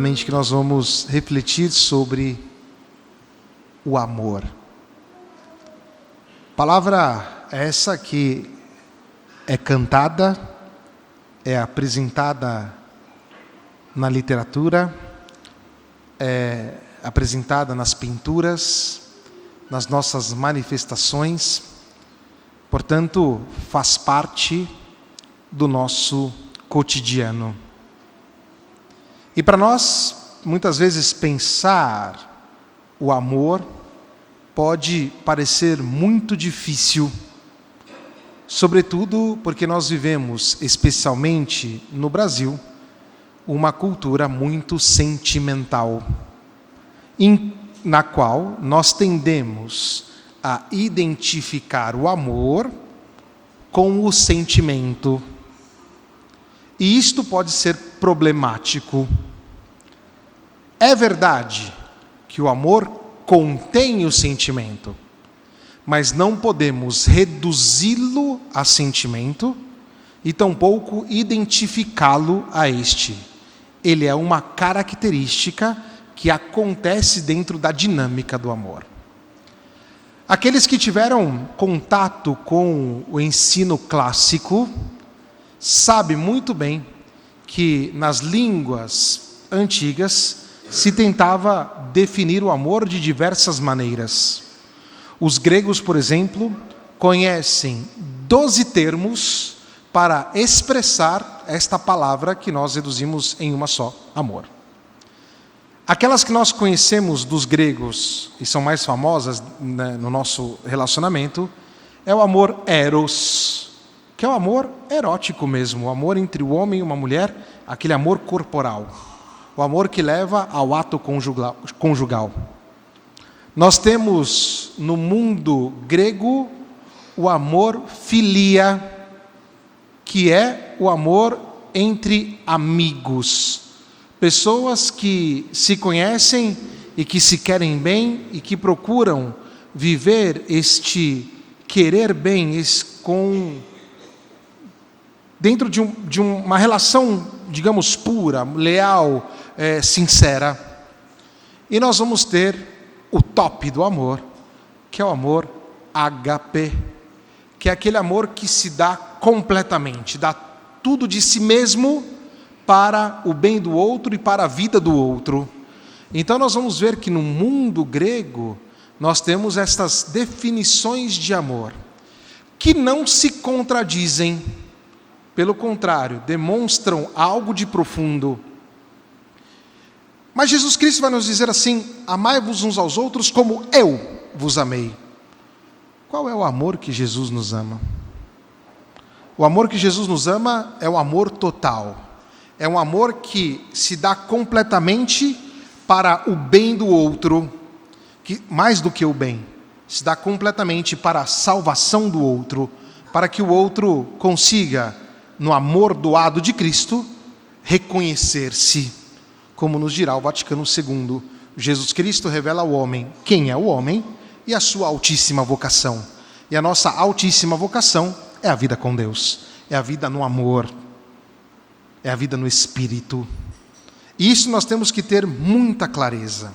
brevemente que nós vamos refletir sobre o amor. Palavra essa que é cantada, é apresentada na literatura, é apresentada nas pinturas, nas nossas manifestações, portanto, faz parte do nosso cotidiano. E para nós, muitas vezes, pensar o amor pode parecer muito difícil, sobretudo porque nós vivemos, especialmente no Brasil, uma cultura muito sentimental, na qual nós tendemos a identificar o amor com o sentimento. E isto pode ser problemático. É verdade que o amor contém o sentimento, mas não podemos reduzi-lo a sentimento e tampouco identificá-lo a este. Ele é uma característica que acontece dentro da dinâmica do amor. Aqueles que tiveram contato com o ensino clássico sabem muito bem que nas línguas antigas se tentava definir o amor de diversas maneiras. Os gregos, por exemplo, conhecem 12 termos para expressar esta palavra que nós reduzimos em uma só, amor. Aquelas que nós conhecemos dos gregos, e são mais famosas, né, no nosso relacionamento, é o amor eros, que é o amor erótico mesmo, o amor entre o homem e uma mulher, aquele amor corporal, o amor que leva ao ato conjugal. Nós temos no mundo grego o amor filia, que é o amor entre amigos, pessoas que se conhecem e que se querem bem e que procuram viver este querer bem dentro de uma relação, digamos, pura, leal, sincera. E nós vamos ter o top do amor, que é o amor ágape, que é aquele amor que se dá completamente, dá tudo de si mesmo para o bem do outro e para a vida do outro. Então nós vamos ver que no mundo grego nós temos estas definições de amor, que não se contradizem, pelo contrário, demonstram algo de profundo. Mas Jesus Cristo vai nos dizer assim: amai-vos uns aos outros como eu vos amei. Qual é o amor que Jesus nos ama? O amor que Jesus nos ama é o amor total. É um amor que se dá completamente para o bem do outro, que mais do que o bem, se dá completamente para a salvação do outro, para que o outro consiga, no amor doado de Cristo, reconhecer-se, como nos dirá o Vaticano II. Jesus Cristo revela ao homem quem é o homem e a sua altíssima vocação. E a nossa altíssima vocação é a vida com Deus, é a vida no amor, é a vida no Espírito. E isso nós temos que ter muita clareza.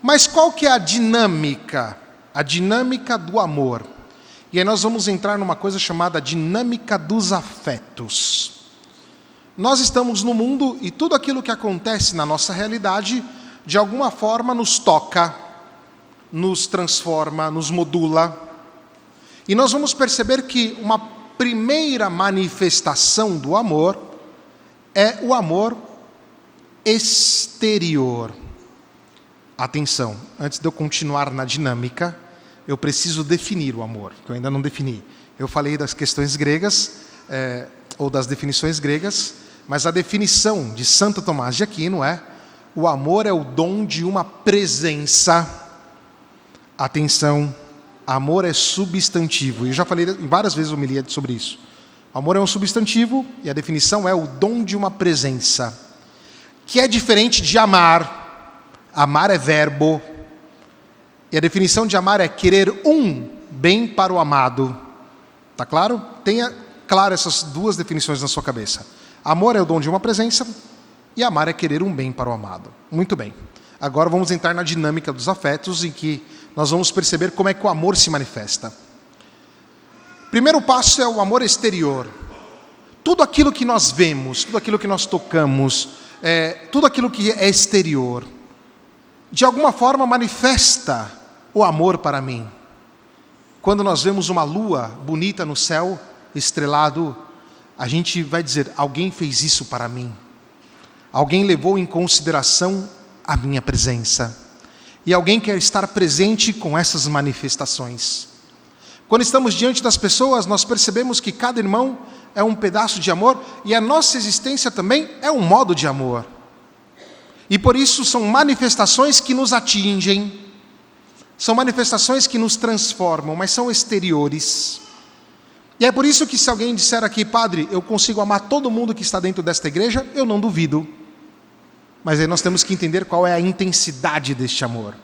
Mas qual que é a dinâmica? A dinâmica do amor. E aí nós vamos entrar numa coisa chamada dinâmica dos afetos. Nós estamos no mundo e tudo aquilo que acontece na nossa realidade, de alguma forma nos toca, nos transforma, nos modula. E nós vamos perceber que uma primeira manifestação do amor é o amor exterior. Atenção, antes de eu continuar na dinâmica, eu preciso definir o amor, que eu ainda não defini. Eu falei das questões gregas, ou das definições gregas, mas a definição de Santo Tomás de Aquino é: o amor é o dom de uma presença. Atenção, amor é substantivo. Eu já falei várias vezes homilia sobre isso. Amor é um substantivo e a definição é o dom de uma presença, que é diferente de amar. Amar é verbo. E a definição de amar é querer um bem para o amado. Tá claro? Tenha claro essas duas definições na sua cabeça. Amor é o dom de uma presença E amar é querer um bem para o amado. Muito bem. Agora vamos entrar na dinâmica dos afetos, em que nós vamos perceber como é que o amor se manifesta. Primeiro passo é o amor exterior. Tudo aquilo que nós vemos, tudo aquilo que nós tocamos, tudo aquilo que é exterior, de alguma forma manifesta o amor para mim. Quando nós vemos uma lua bonita no céu, estrelado, a gente vai dizer, alguém fez isso para mim. Alguém levou em consideração a minha presença. E alguém quer estar presente com essas manifestações. Quando estamos diante das pessoas, nós percebemos que cada irmão é um pedaço de amor e a nossa existência também é um modo de amor. E por isso são manifestações que nos atingem, são manifestações que nos transformam, mas são exteriores. E é por isso que se alguém disser aqui, padre, eu consigo amar todo mundo que está dentro desta igreja, eu não duvido. Mas aí nós temos que entender qual é a intensidade deste amor.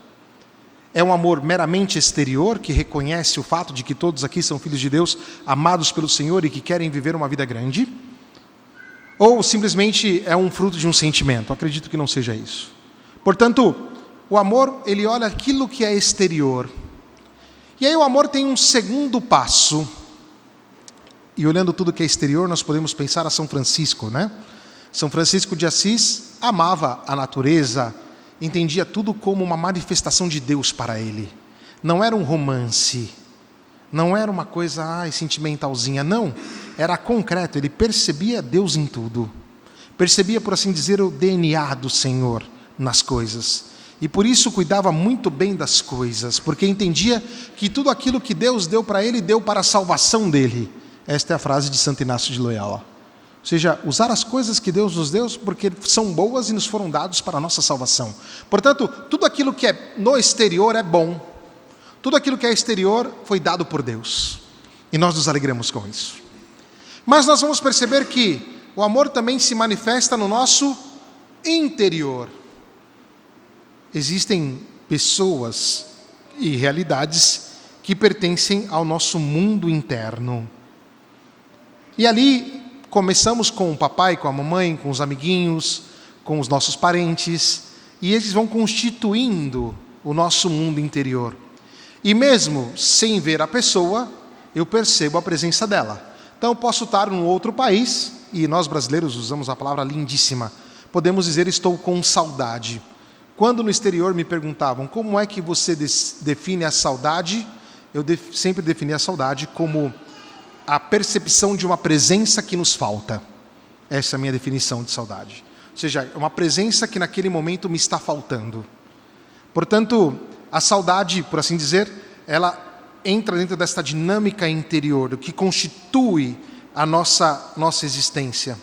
É um amor meramente exterior, que reconhece o fato de que todos aqui são filhos de Deus, amados pelo Senhor e que querem viver uma vida grande? Ou simplesmente é um fruto de um sentimento? Acredito que não seja isso. Portanto, o amor, ele olha aquilo que é exterior. E aí o amor tem um segundo passo. E olhando tudo que é exterior, nós podemos pensar a São Francisco, né? São Francisco de Assis amava a natureza, entendia tudo como uma manifestação de Deus para ele. Não era um romance, não era uma coisa sentimentalzinha, não. Era concreto, ele percebia Deus em tudo. Percebia, por assim dizer, o DNA do Senhor nas coisas. E por isso cuidava muito bem das coisas, porque entendia que tudo aquilo que Deus deu para ele, deu para a salvação dele. Esta é a frase de Santo Inácio de Loyola. Ou seja, usar as coisas que Deus nos deu porque são boas e nos foram dados para a nossa salvação. Portanto, tudo aquilo que é no exterior é bom. Tudo aquilo que é exterior foi dado por Deus. E nós nos alegramos com isso. Mas nós vamos perceber que o amor também se manifesta no nosso interior. Existem pessoas e realidades que pertencem ao nosso mundo interno. E ali começamos com o papai, com a mamãe, com os amiguinhos, com os nossos parentes, e eles vão constituindo o nosso mundo interior. E mesmo sem ver a pessoa, eu percebo a presença dela. Então eu posso estar num outro país, e nós brasileiros usamos a palavra lindíssima, podemos dizer estou com saudade. Quando no exterior me perguntavam como é que você define a saudade, eu sempre defini a saudade como a percepção de uma presença que nos falta. Essa é a minha definição de saudade. Ou seja, é uma presença que naquele momento me está faltando. Portanto, a saudade, por assim dizer, ela entra dentro desta dinâmica interior, o que constitui a nossa existência.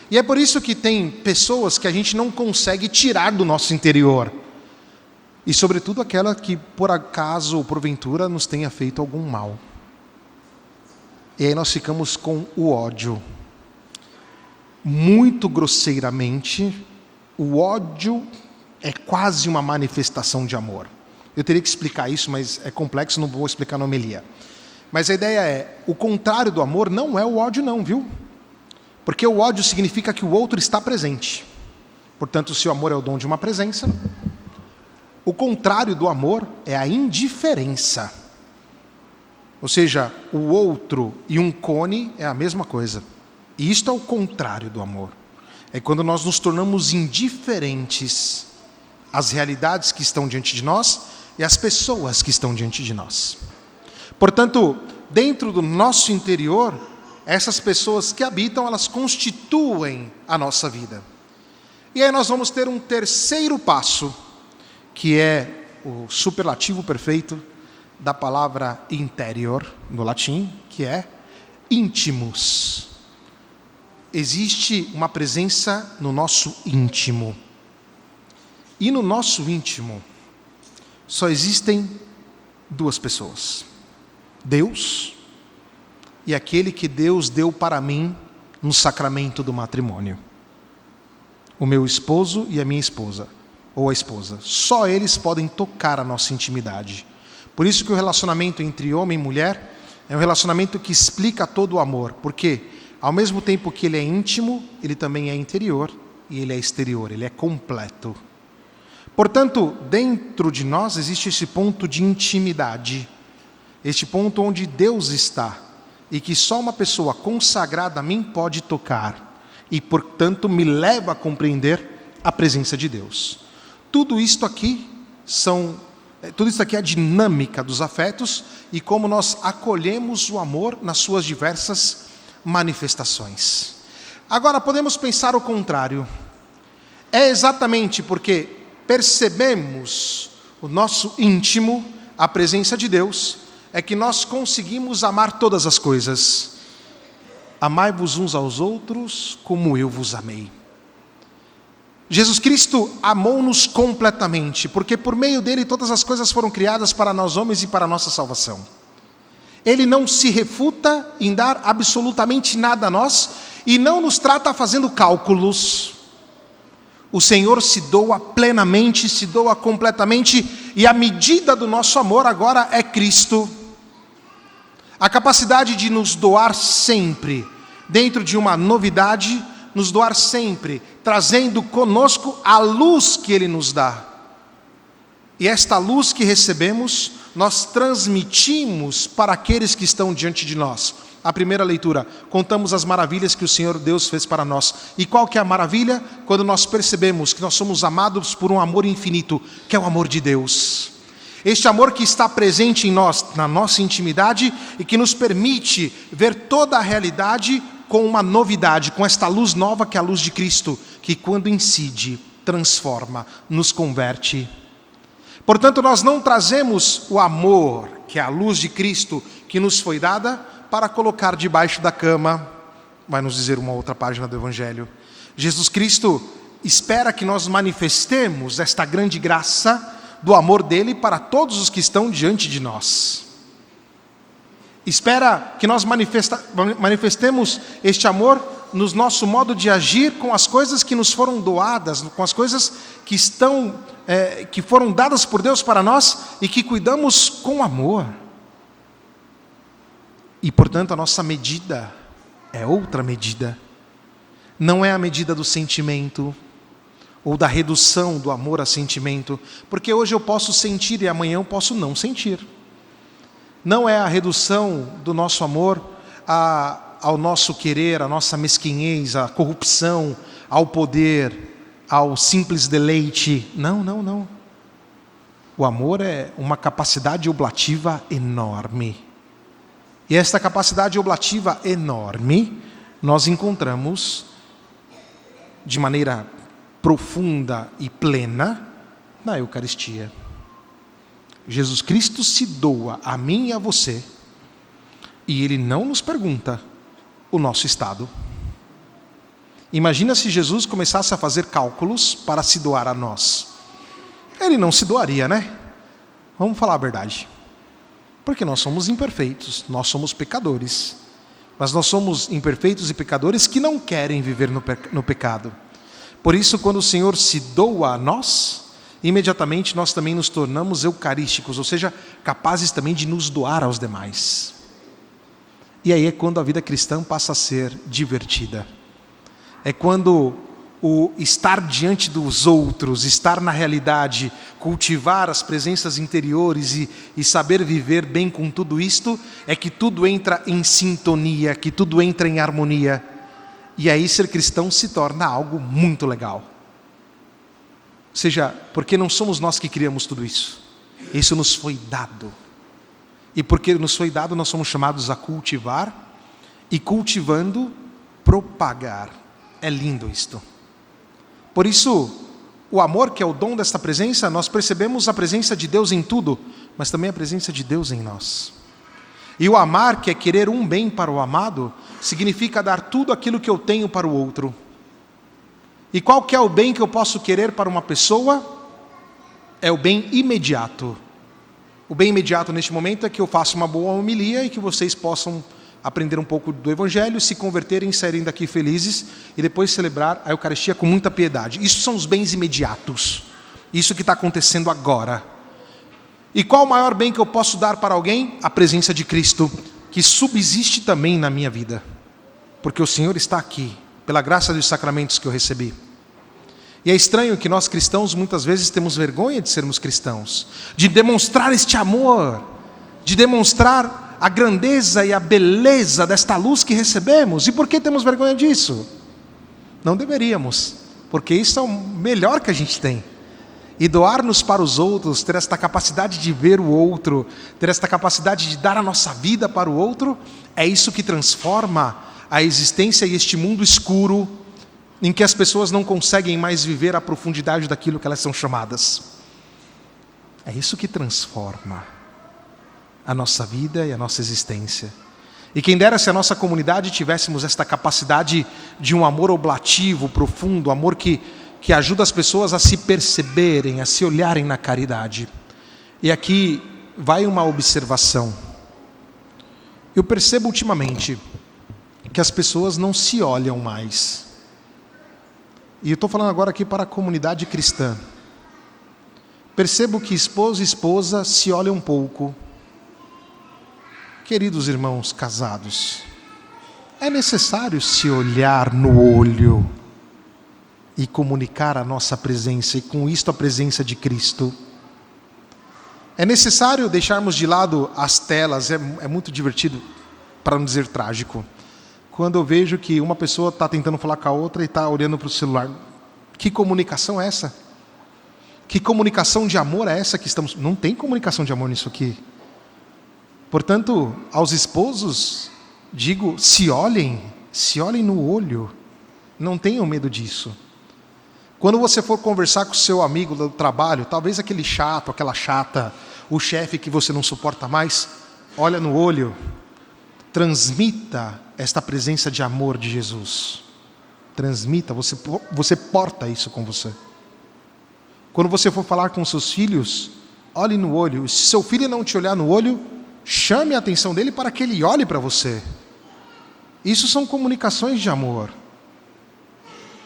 E é por isso que tem pessoas que a gente não consegue tirar do nosso interior. E sobretudo aquela que por acaso ou porventura nos tenha feito algum mal. E aí nós ficamos com o ódio. Muito grosseiramente, o ódio é quase uma manifestação de amor. Eu teria que explicar isso, mas é complexo, não vou explicar na homilia. Mas a ideia é, o contrário do amor não é o ódio não, viu? Porque o ódio significa que o outro está presente. Portanto, se o amor é o dom de uma presença, o contrário do amor é a indiferença. Ou seja, o outro e um cone é a mesma coisa. E isto é o contrário do amor. É quando nós nos tornamos indiferentes às realidades que estão diante de nós e às pessoas que estão diante de nós. Portanto, dentro do nosso interior, essas pessoas que habitam, elas constituem a nossa vida. E aí nós vamos ter um terceiro passo, que é o superlativo perfeito da palavra interior, no latim, que é íntimos. Existe uma presença no nosso íntimo. E no nosso íntimo, só existem duas pessoas. Deus e aquele que Deus deu para mim no sacramento do matrimônio. O meu esposo e a minha esposa, ou a esposa. Só eles podem tocar a nossa intimidade. Por isso que o relacionamento entre homem e mulher é um relacionamento que explica todo o amor. Porque, ao mesmo tempo que ele é íntimo, ele também é interior e ele é exterior, ele é completo. Portanto, dentro de nós existe esse ponto de intimidade, este ponto onde Deus está, e que só uma pessoa consagrada a mim pode tocar, e portanto me leva a compreender a presença de Deus. Tudo isto aqui é a dinâmica dos afetos e como nós acolhemos o amor nas suas diversas manifestações. Agora podemos pensar o contrário. É exatamente porque percebemos o nosso íntimo, a presença de Deus, é que nós conseguimos amar todas as coisas. Amai-vos uns aos outros como eu vos amei. Jesus Cristo amou-nos completamente, porque por meio dele todas as coisas foram criadas para nós homens e para a nossa salvação. Ele não se refuta em dar absolutamente nada a nós e não nos trata fazendo cálculos. O Senhor se doa plenamente, se doa completamente, e a medida do nosso amor agora é Cristo. A capacidade de nos doar sempre, dentro de uma novidade, nos doar sempre, trazendo conosco a luz que Ele nos dá. E esta luz que recebemos, nós transmitimos para aqueles que estão diante de nós. A primeira leitura, contamos as maravilhas que o Senhor Deus fez para nós. E qual que é a maravilha? Quando nós percebemos que nós somos amados por um amor infinito, que é o amor de Deus. Este amor que está presente em nós, na nossa intimidade, e que nos permite ver toda a realidade com uma novidade, com esta luz nova que é a luz de Cristo, que quando incide, transforma, nos converte. Portanto, nós não trazemos o amor, que é a luz de Cristo, que nos foi dada, para colocar debaixo da cama, vai nos dizer uma outra página do Evangelho. Jesus Cristo espera que nós manifestemos esta grande graça do amor dele para todos os que estão diante de nós. Espera que nós manifestemos este amor no nosso modo de agir com as coisas que nos foram doadas, com as coisas que foram dadas por Deus para nós e que cuidamos com amor. E, portanto, a nossa medida é outra medida. Não é a medida do sentimento ou da redução do amor a sentimento, porque hoje eu posso sentir e amanhã eu posso não sentir. Não é a redução do nosso amor ao nosso querer, à nossa mesquinhez, à corrupção, ao poder, ao simples deleite. Não. O amor é uma capacidade oblativa enorme. E esta capacidade oblativa enorme nós encontramos de maneira profunda e plena na Eucaristia. Jesus Cristo se doa a mim e a você, e Ele não nos pergunta o nosso estado. Imagina se Jesus começasse a fazer cálculos para se doar a nós. Ele não se doaria, né? Vamos falar a verdade. Porque nós somos imperfeitos, nós somos pecadores. Mas nós somos imperfeitos e pecadores que não querem viver no pecado. Por isso, quando o Senhor se doa a nós, imediatamente nós também nos tornamos eucarísticos, ou seja, capazes também de nos doar aos demais. E aí é quando a vida cristã passa a ser divertida. É quando o estar diante dos outros, estar na realidade, cultivar as presenças interiores e saber viver bem com tudo isto, é que tudo entra em sintonia, que tudo entra em harmonia. E aí ser cristão se torna algo muito legal. Ou seja, porque não somos nós que criamos tudo isso. Isso nos foi dado. E porque nos foi dado, nós somos chamados a cultivar e, cultivando, propagar. É lindo isto. Por isso, o amor, que é o dom desta presença, nós percebemos a presença de Deus em tudo, mas também a presença de Deus em nós. E o amar, que é querer um bem para o amado, significa dar tudo aquilo que eu tenho para o outro. E qual que é o bem que eu posso querer para uma pessoa? É o bem imediato. O bem imediato neste momento é que eu faça uma boa homilia e que vocês possam aprender um pouco do Evangelho, se converterem e saírem daqui felizes e depois celebrar a Eucaristia com muita piedade. Isso são os bens imediatos. Isso que está acontecendo agora. E qual o maior bem que eu posso dar para alguém? A presença de Cristo, que subsiste também na minha vida. Porque o Senhor está aqui, pela graça dos sacramentos que eu recebi. E é estranho que nós cristãos muitas vezes temos vergonha de sermos cristãos, de demonstrar este amor, de demonstrar a grandeza e a beleza desta luz que recebemos. E por que temos vergonha disso? Não deveríamos, porque isso é o melhor que a gente tem. E doar-nos para os outros, ter esta capacidade de ver o outro, ter esta capacidade de dar a nossa vida para o outro, é isso que transforma a existência e este mundo escuro, em que as pessoas não conseguem mais viver a profundidade daquilo que elas são chamadas. É isso que transforma a nossa vida e a nossa existência. E quem dera se a nossa comunidade tivéssemos esta capacidade de um amor oblativo, profundo, amor que ajuda as pessoas a se perceberem, a se olharem na caridade. E aqui vai uma observação. Eu percebo ultimamente que as pessoas não se olham mais. E eu estou falando agora aqui para a comunidade cristã. Percebo que esposo e esposa se olham um pouco. Queridos irmãos casados, é necessário se olhar no olho e comunicar a nossa presença, e com isto a presença de Cristo. É necessário deixarmos de lado as telas. É muito divertido, para não dizer trágico, quando eu vejo que uma pessoa está tentando falar com a outra e está olhando para o celular. Que comunicação é essa? Que comunicação de amor é essa que estamos... Não tem comunicação de amor nisso aqui. Portanto, aos esposos, digo, se olhem no olho. Não tenham medo disso. Quando você for conversar com o seu amigo do trabalho, talvez aquele chato, aquela chata, o chefe que você não suporta mais, olha no olho, transmita esta presença de amor de Jesus. Transmita, você porta isso com você. Quando você for falar com seus filhos, olhe no olho. Se seu filho não te olhar no olho, chame a atenção dele para que ele olhe para você. Isso são comunicações de amor.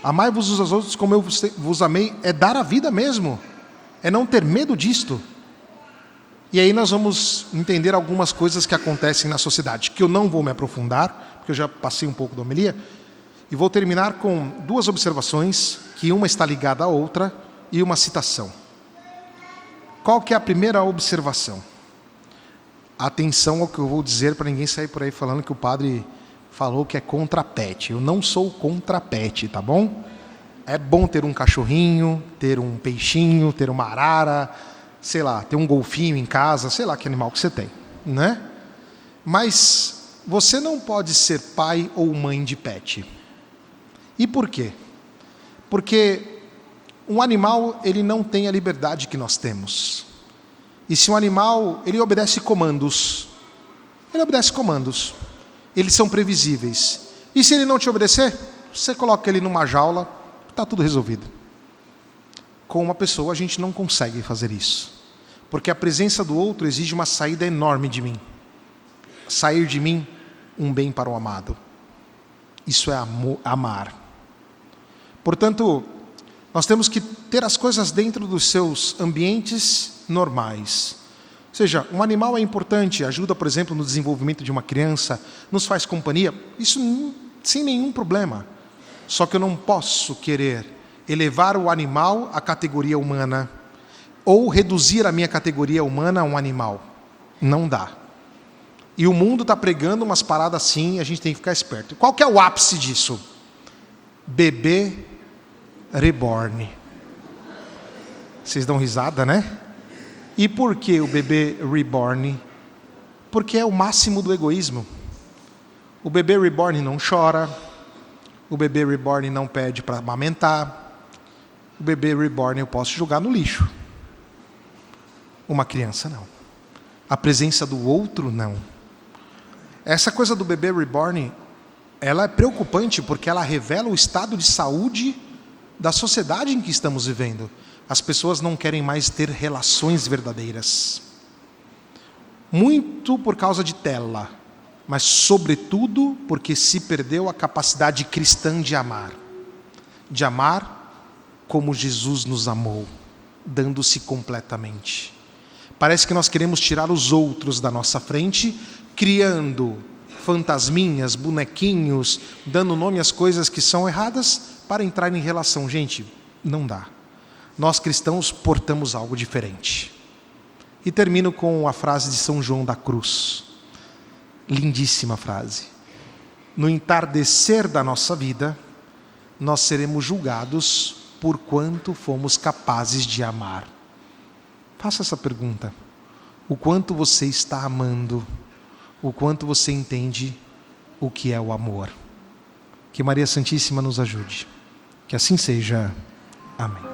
Amai-vos uns aos outros como eu vos amei, é dar a vida mesmo, é não ter medo disto. E aí nós vamos entender algumas coisas que acontecem na sociedade, que eu não vou me aprofundar, porque eu já passei um pouco da homilia, e vou terminar com duas observações, que uma está ligada à outra, e uma citação. Qual que é a primeira observação? Atenção ao que eu vou dizer, para ninguém sair por aí falando que o padre falou que é contra pet. Eu não sou contra pet, tá bom? É bom ter um cachorrinho, ter um peixinho, ter uma arara, sei lá, ter um golfinho em casa, sei lá que animal que você tem, né? Mas você não pode ser pai ou mãe de pet. E por quê? Porque um animal, ele não tem a liberdade que nós temos. E se um animal, ele obedece comandos. Ele obedece comandos. Eles são previsíveis. E se ele não te obedecer, você coloca ele numa jaula, está tudo resolvido. Com uma pessoa a gente não consegue fazer isso. Porque a presença do outro exige uma saída enorme de mim. Sair de mim um bem para o amado. Isso é amar. Portanto, nós temos que ter as coisas dentro dos seus ambientes normais. Ou seja, um animal é importante, ajuda, por exemplo, no desenvolvimento de uma criança, nos faz companhia, isso sem nenhum problema. Só que eu não posso querer elevar o animal à categoria humana, ou reduzir a minha categoria humana a um animal. Não dá. E o mundo está pregando umas paradas assim, e a gente tem que ficar esperto. Qual que é o ápice disso? Bebê reborn. Vocês dão risada, né? E por que o bebê reborn? Porque é o máximo do egoísmo. O bebê reborn não chora. O bebê reborn não pede para amamentar. O bebê reborn eu posso jogar no lixo. Uma criança não. A presença do outro não. Essa coisa do bebê reborn, ela é preocupante porque ela revela o estado de saúde da sociedade em que estamos vivendo. As pessoas não querem mais ter relações verdadeiras. Muito por causa de tela, mas sobretudo porque se perdeu a capacidade cristã de amar. De amar como Jesus nos amou, dando-se completamente. Parece que nós queremos tirar os outros da nossa frente, criando fantasminhas, bonequinhos, dando nome às coisas que são erradas, para entrar em relação. Gente, Não dá. Nós cristãos portamos algo diferente. E termino com a frase de São João da Cruz. Lindíssima frase. No entardecer da nossa vida, nós seremos julgados por quanto fomos capazes de amar. Faça essa pergunta. O quanto você está amando? O quanto você entende o que é o amor? Que Maria Santíssima nos ajude. Que assim seja. Amém.